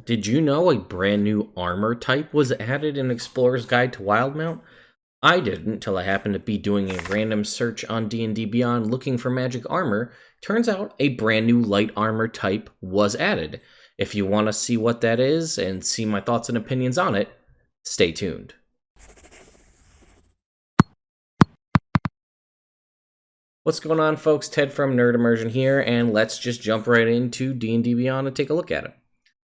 Did you know a brand new armor type was added in Explorer's Guide to Wildemount? I didn't until I happened to be doing a random search on D&D Beyond looking for magic armor. Turns out a brand new light armor type was added. If you want to see what that is and see my thoughts and opinions on it, stay tuned. What's going on, folks? Ted from Nerd Immersion here, and let's just jump right into D&D Beyond and take a look at it.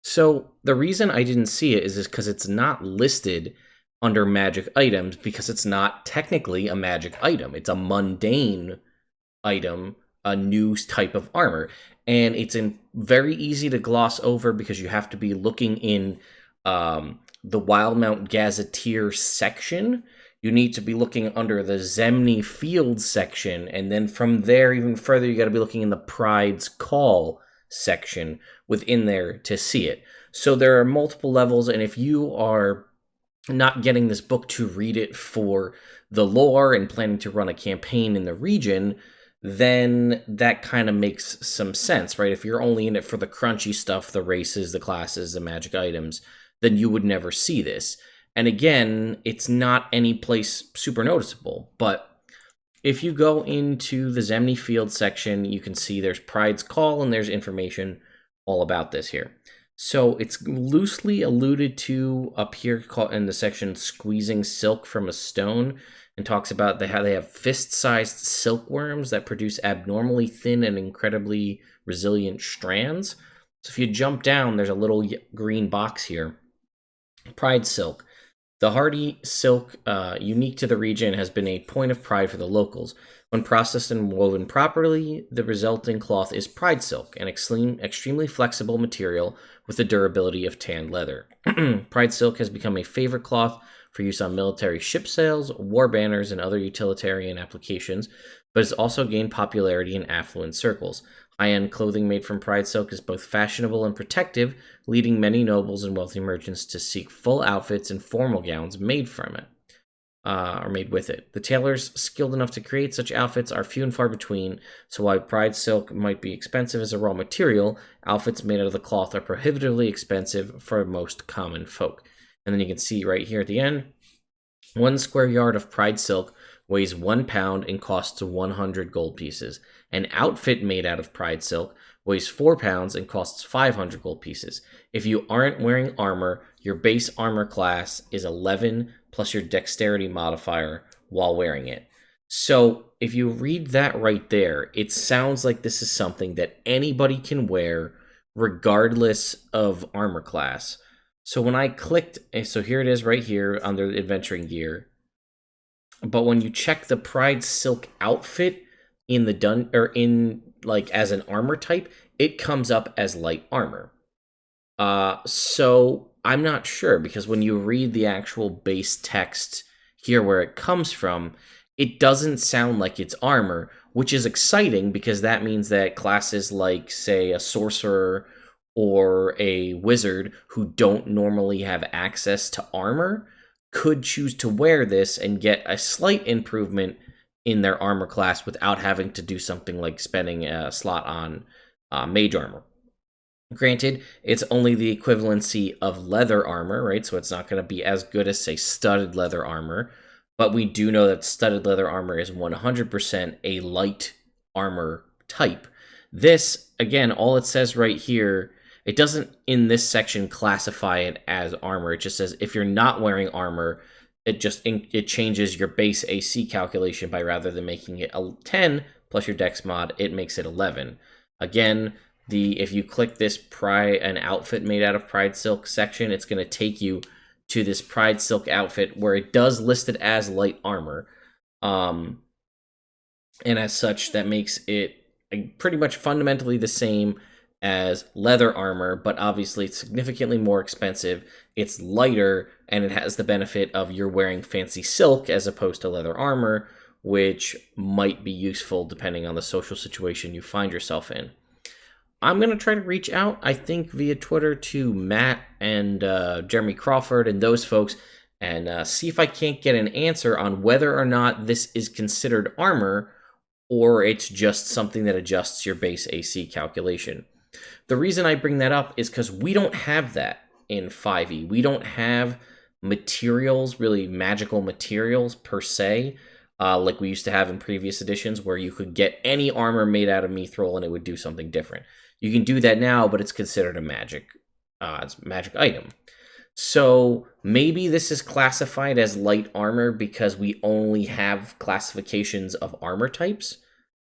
So the reason I didn't see it is because it's not listed under magic items because it's not technically a magic item. It's a mundane item, a new type of armor. And it's very easy to gloss over because you have to be looking in the Wildemount Gazetteer section. You need to be looking under the Zemni Field section. And then from there, even further, you got to be looking in the Pride's Call section within there to see it. So there are multiple levels, and if you are not getting this book to read it for the lore and planning to run a campaign in the region, then that kind of makes some sense, right? If you're only in it for the crunchy stuff, the races, the classes, the magic items, then you would never see this. And again, it's not any place super noticeable, but if you go into the Zemni Field section, you can see there's Pride's Call, and there's information all about this here. So it's loosely alluded to up here in the section Squeezing Silk from a Stone, and talks about how they have fist-sized silkworms that produce abnormally thin and incredibly resilient strands. So if you jump down, there's a little green box here. Pride Silk. The hardy silk, unique to the region, has been a point of pride for the locals. When processed and woven properly, the resulting cloth is pride silk, an extremely flexible material with the durability of tanned leather. Pride silk has become a favorite cloth for use on military ship sails, war banners, and other utilitarian applications, but has also gained popularity in affluent circles. High-end clothing made from pride silk is both fashionable and protective, leading many nobles and wealthy merchants to seek full outfits and formal gowns made from it, or made with it. The tailors skilled enough to create such outfits are few and far between, so while pride silk might be expensive as a raw material, outfits made out of the cloth are prohibitively expensive for most common folk. And then you can see right here at the end, 1 square yard of pride silk weighs 1 pound and costs 100 gold pieces. An outfit made out of pride silk weighs 4 pounds and costs 500 gold pieces. If you aren't wearing armor, your base armor class is 11 plus your dexterity modifier while wearing it. So if you read that right there, it sounds like this is something that anybody can wear regardless of armor class. So when I clicked, so here it is right here under the adventuring gear. But when you check the Pride Silk outfit in the like as an armor type, it comes up as light armor. So I'm not sure, because when you read the actual base text here where it comes from, it doesn't sound like it's armor, which is exciting because that means that classes like, say, a sorcerer or a wizard who don't normally have access to armor could choose to wear this and get a slight improvement in their armor class without having to do something like spending a slot on mage armor. Granted, it's only the equivalency of leather armor, right? So it's not going to be as good as, say, studded leather armor. But we do know that studded leather armor is 100% a light armor type. This, again, all it says right here, it doesn't in this section classify it as armor. It just says if you're not wearing armor, it changes your base AC calculation by, rather than making it a 10 plus your dex mod, it makes it 11. Again, if you click this an outfit made out of pride silk section, it's going to take you to this pride silk outfit where it does list it as light armor. And as such, that makes it pretty much fundamentally the same as leather armor, but obviously it's significantly more expensive. It's lighter, and it has the benefit of you're wearing fancy silk as opposed to leather armor, which might be useful depending on the social situation you find yourself in. I'm going to try to reach out, I think, via Twitter to Matt and Jeremy Crawford and those folks, and see if I can't get an answer on whether or not this is considered armor, or it's just something that adjusts your base AC calculation. The reason I bring that up is because we don't have that in 5e. We don't have materials, really magical materials per se, like we used to have in previous editions, where you could get any armor made out of mithril and it would do something different. You can do that now, but it's considered a magic item. So maybe this is classified as light armor because we only have classifications of armor types,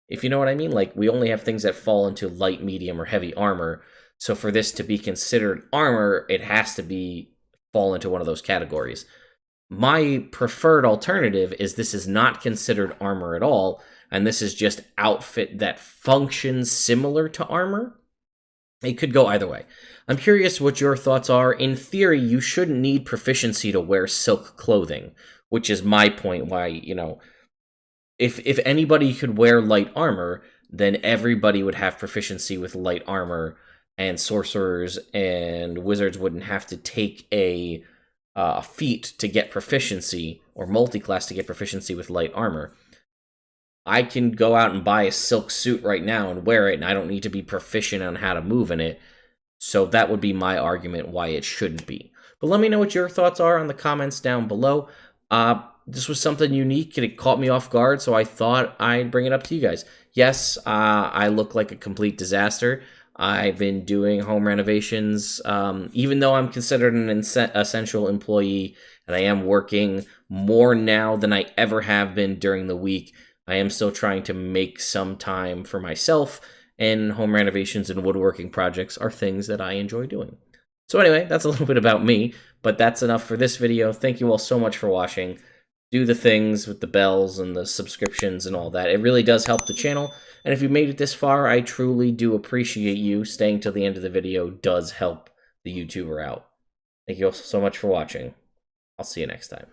if you know what I mean. Like, we only have things that fall into light, medium, or heavy armor. So for this to be considered armor, it has to fall into one of those categories. My preferred alternative is this is not considered armor at all, and this is just outfit that functions similar to armor. It could go either way. I'm curious what your thoughts are. In theory, you shouldn't need proficiency to wear silk clothing, which is my point why, if anybody could wear light armor, then everybody would have proficiency with light armor, and sorcerers and wizards wouldn't have to take a feat to get proficiency, or multi-class to get proficiency with light armor. I can go out and buy a silk suit right now and wear it, and I don't need to be proficient on how to move in it. So that would be my argument why it shouldn't be. But let me know what your thoughts are in the comments down below. This was something unique, and it caught me off guard, so I thought I'd bring it up to you guys. Yes, I look like a complete disaster. I've been doing home renovations, even though I'm considered an essential employee, and I am working more now than I ever have been during the week. I am still trying to make some time for myself, and home renovations and woodworking projects are things that I enjoy doing. So anyway, that's a little bit about me, but that's enough for this video. Thank you all so much for watching. Do the things with the bells and the subscriptions and all that. It really does help the channel, and if you made it this far, I truly do appreciate you. Staying till the end of the video does help the YouTuber out. Thank you all so much for watching. I'll see you next time.